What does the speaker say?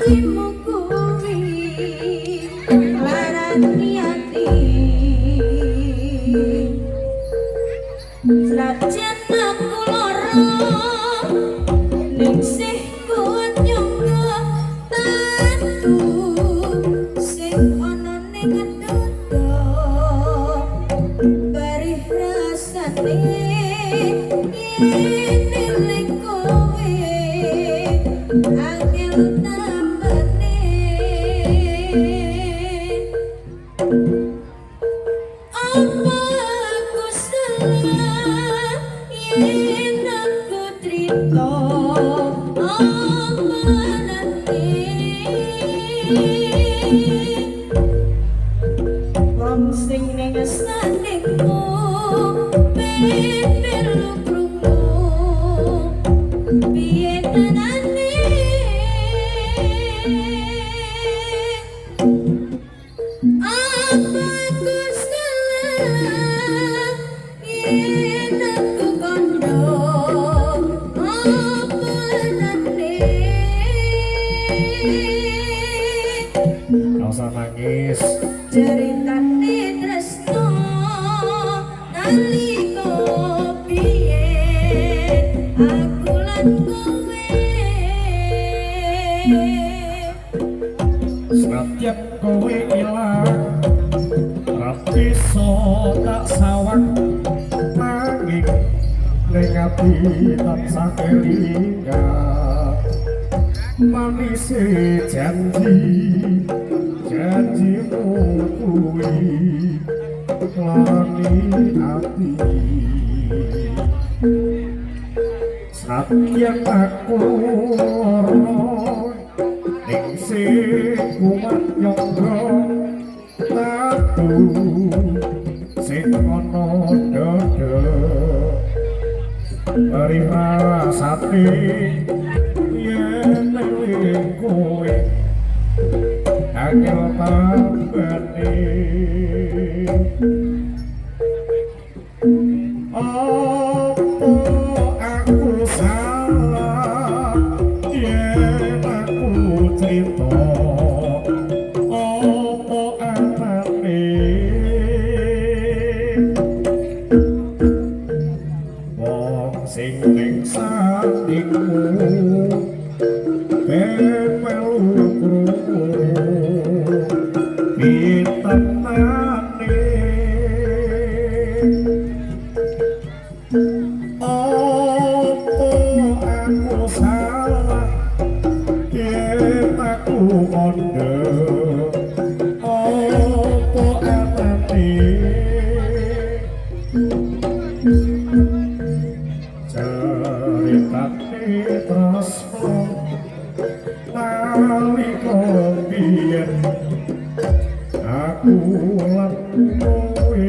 aslimu kuwi larani ati senajan aku lara ning sih kuat nyangga tantu sing ana ning dodo barih rasane yen eling kowe angel tambane apa aku salah yen aku trito amanane wong sing ning sandingmu melu krungu piye tenane apa aku salah yen aku kandha amanane Gak usah nangis. ceritane tresno nalika biyen aku lan kowe Setiap kowe ilang rapi so tak sawang nanging ning ati tansah kelingan manis janjimu kuwi lani ati setiap aku loro ning sing kuat nyangga tatu sing ana dodo bari rasane yen eling kowe angel tambane apa aku salah yen aku cerita apa anane wong sing ning sandingmu melu krungu pitemane apa aku salah yen aku kandha apa anane ceritane tresno nalika biyen aku lan kowe